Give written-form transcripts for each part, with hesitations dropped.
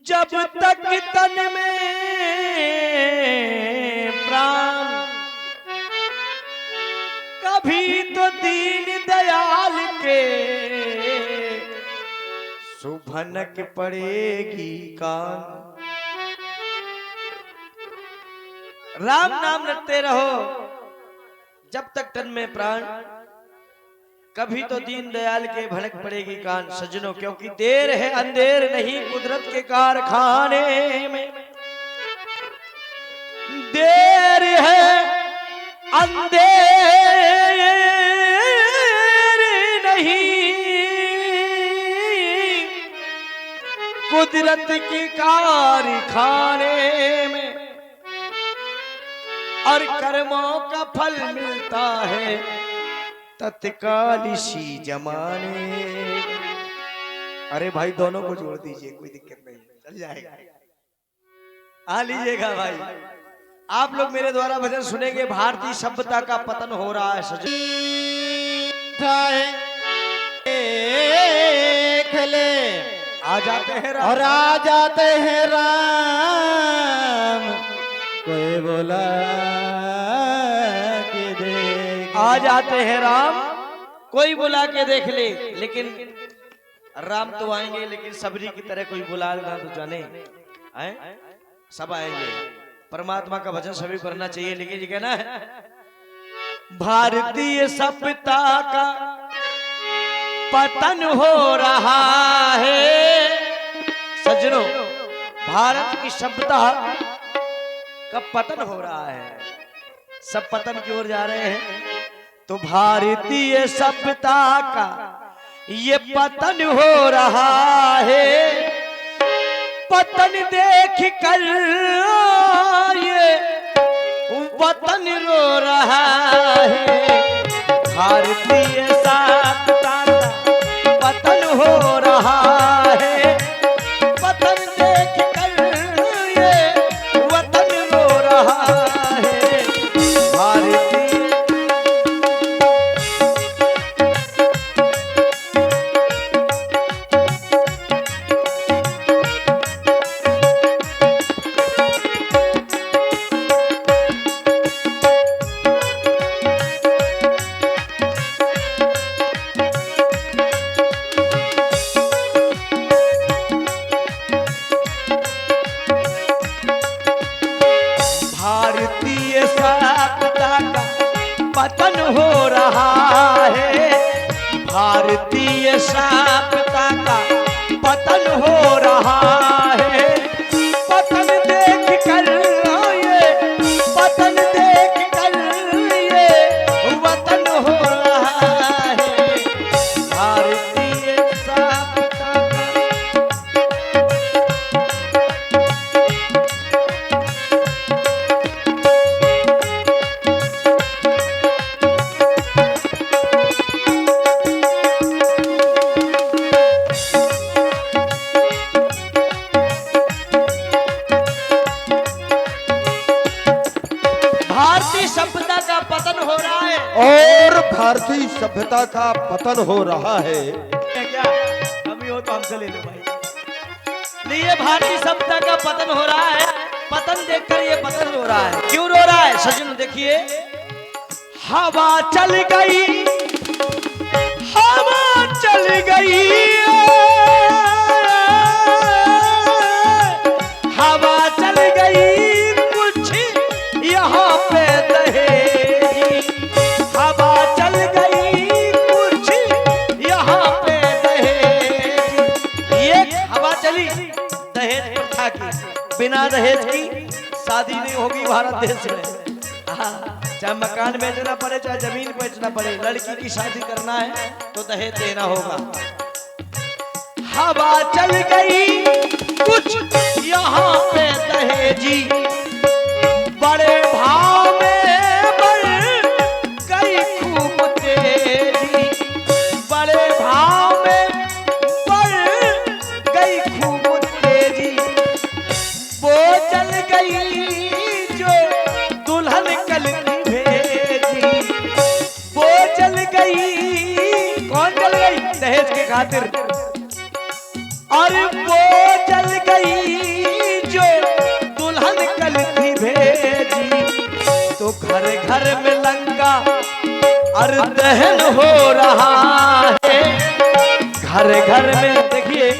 जब तक तन में प्राण, कभी तो दीन दयाल के सुभनक पड़ेगी कान। राम नाम रटते रहो जब तक तन में प्राण, कभी तो दीन दयाल के भड़क पड़ेगी कान। सजनों, क्योंकि देर है अंधेर नहीं कुदरत के कारखाने में, देर है अंधेर नहीं कुदरत के कारखाने में, और कर्मों का फल मिलता है तत्काल इसी जमाने। अरे भाई दोनों को जोड़ दीजिए, कोई दिक्कत नहीं, चल जाएगा। आ लीजिएगा भाई, आप लोग मेरे द्वारा भजन सुनेंगे। भारतीय सभ्यता का पतन हो रहा है सजन। आ जाते हैं राम, और आ जाते हैं राम, कोई बोला के देख। आ जाते हैं राम, कोई बुला के देख ले। लेकिन राम तो आएंगे, लेकिन सबरी की तरह कोई बुला ना तो जाने आए, सब आएंगे। परमात्मा का भजन सभी करना चाहिए। लेकिन ये कहना है भारतीय सभ्यता का पतन हो रहा है। सज्जनों, भारत की सभ्यता का पतन हो रहा है, सब पतन की ओर जा रहे हैं। तो भारतीय सभ्यता का ये पतन हो रहा है, पतन देख कर ये वतन रो रहा है। भारतीय सभ्यता का पतन हो रहा है, पतन देख कर ये वतन रो रहा है। भारतीय सभ्यता का पतन हो रहा है। भारतीय सभ्यता का पतन हो रहा है, पतन देख कर ये, पतन देख कर ये वतन हो रहा है। भारतीय सभ्यता सभ्यता का पतन हो रहा है, और भारतीय सभ्यता का पतन हो रहा है। क्या अभी हो तो हमसे ले लो भाई। ये भारतीय सभ्यता का पतन हो रहा है, पतन देखकर ये पतन हो रहा है। क्यों रो रहा है सजन? देखिए, हवा चल गई, हवा चल गई, हवा चल गई कुछ यहाँ पे दहेजी, हवा चल गई कुछ यहाँ पे दहेजी। ये हवा चली दहेज प्रथा की, बिना दहेज की शादी नहीं होगी भारत देश में। चाहे मकान बेचना पड़े, चाहे जमीन बेचना पड़े, लड़की की शादी करना है तो दहेज देना होगा। हवा चल गई कुछ यहाँ पे दहेजी, बड़े भाव में बढ़ गई खूब तेजी, बड़े भाव में बढ़ गई खूब तेजी। वो चल गई जो दुल्हन कल की भेजी, वो चल गई, कौन चल गई? दहेज के खातिर। और वो हर घर में लंका और दहन हो रहा है। घर घर में देखिए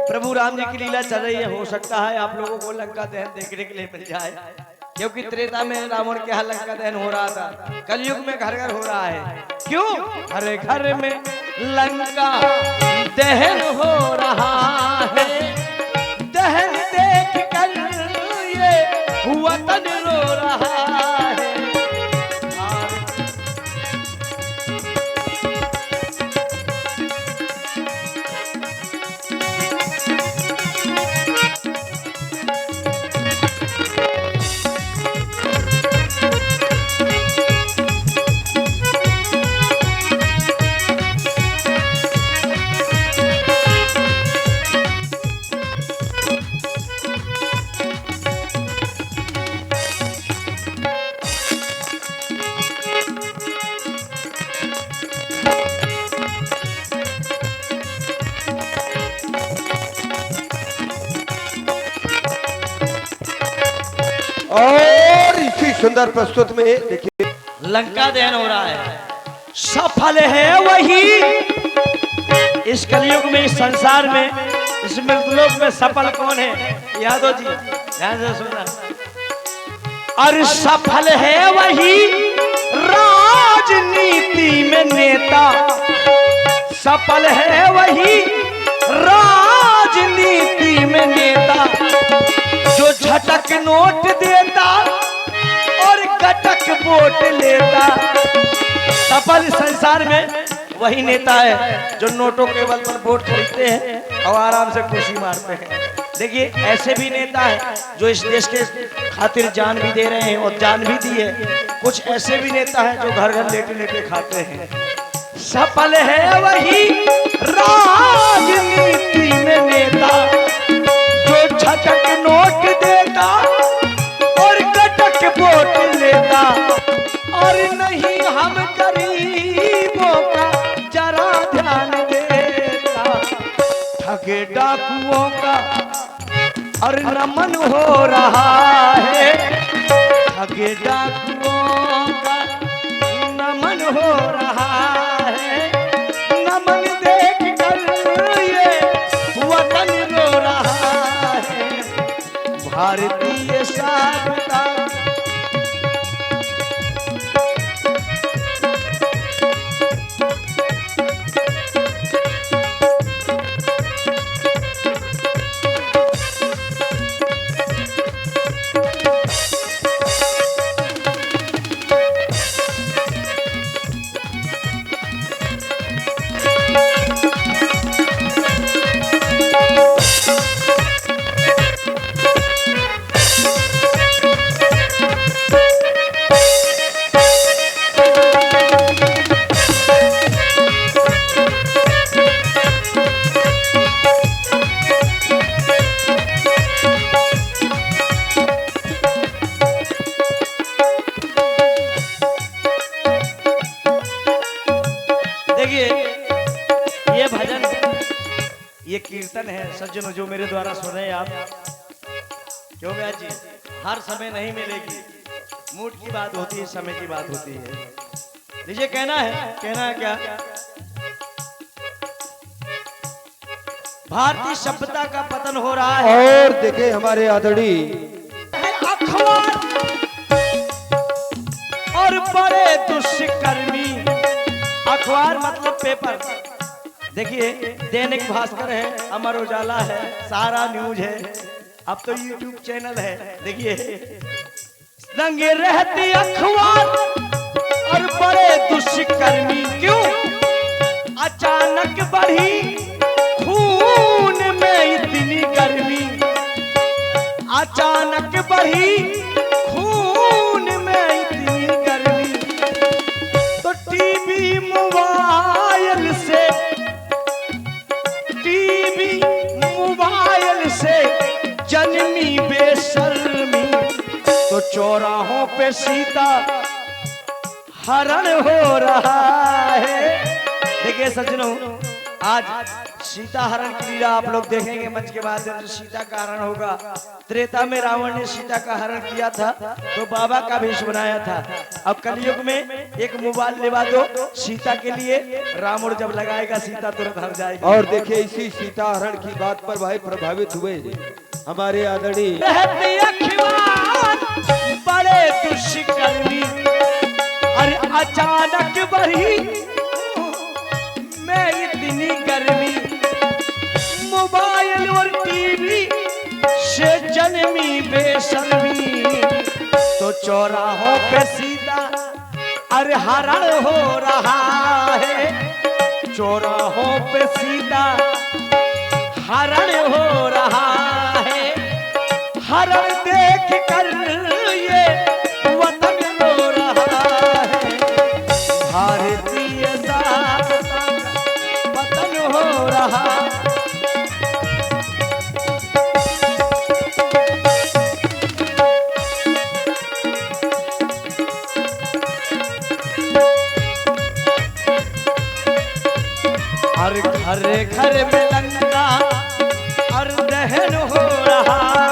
प्रभु राम जी की लीला चल रही है। हो सकता है आप लोगों को लंका दहन देखने के लिए मिल जाए, क्योंकि त्रेता में रावण के यहाँ लंका दहन हो रहा था, कलयुग में घर घर हो रहा है। क्यों? हर घर में लंका दहन हो रहा है। दहन देख कर ये वतन रो रहा है। और इसी सुंदर प्रस्तुत में देखिए लंका दहन हो रहा है। सफल है वही इस कलयुग में, इस संसार में, इस मृतलोक में सफल कौन है? यादव जी ध्यान से सुनना। और सफल है वही राजनीति में नेता। सफल है वही राजनीति में नेता, जो झटक नोट देता और गटक वोट लेता। सफल संसार में वही नेता है जो नोटों के बल पर वोट खरीदते हैं और आराम से कुर्सी मारते हैं। देखिए ऐसे भी नेता है जो इस देश के खातिर जान भी दे रहे हैं और जान भी दी है। कुछ ऐसे भी नेता है जो घर घर लेटे लेटे खाते हैं। सफल है वही राजनीति में नेता, जो झटक नोट देता और गटक वोट लेता। और नहीं हम गरीबों का जरा ध्यान देता। ठगे डाकुओं का और नमन हो रहा है। ठगे डाकुओं का नमन हो रहा है। नमन देख कर ये वतन रो रहा है। भारतीय शांता ये कीर्तन है सज्जनों जो मेरे द्वारा सुन रहे हैं आप। क्यों भैया जी, हर समय नहीं मिलेगी। मूड की बात होती है, समय की बात होती है। लीजिए कहना है क्या? भारतीय सभ्यता का पतन हो रहा है। और देखे हमारे आदरणीय अखबार और बड़े दुष्कर्मी। अखबार मतलब पेपर। देखिए दैनिक भास्कर है, अमर उजाला है, सारा न्यूज है, अब तो यूट्यूब चैनल है। देखिए दंगे रहती अखबार और बड़े दुष्कर्मी। क्यों? अचानक बढ़ी खून में इतनी गर्मी। अचानक बढ़ी खून में इतनी गर्मी। तो टीवी मोबाइल से जन्मी बेशर्मी। तो चौराहों पे सीता हरण हो रहा है। देखिए सज्जनों, आज सीता हरण की लीला आप लोग देखेंगे मंच के माध्यम से। सीता का हरण होगा। त्रेता में रावण ने सीता का हरण किया था तो बाबा का भेष बनाया था। अब कलयुग में एक मोबाइल लेवा दो सीता के लिए, रावण जब लगाएगा सीता तुरंत हर जाएगी। और देखिए इसी सीता हरण की बात पर भाई प्रभावित हुए हमारे आदरणीय बड़े दुष्कर्मी। अरे अचानक बढ़ी मैं इतनी गर्मी, मोबाइल और टीवी से जन्मी बेशर्मी। तो चौराहों पे सीधा अरे हरण हो रहा है, चौराहों पे सीधा हरण हो रहा है। हरण देख कर ये वतन रो रहा है, भारतीय वतन हो रहा। हर घर घर में लंका और दहन हो रहा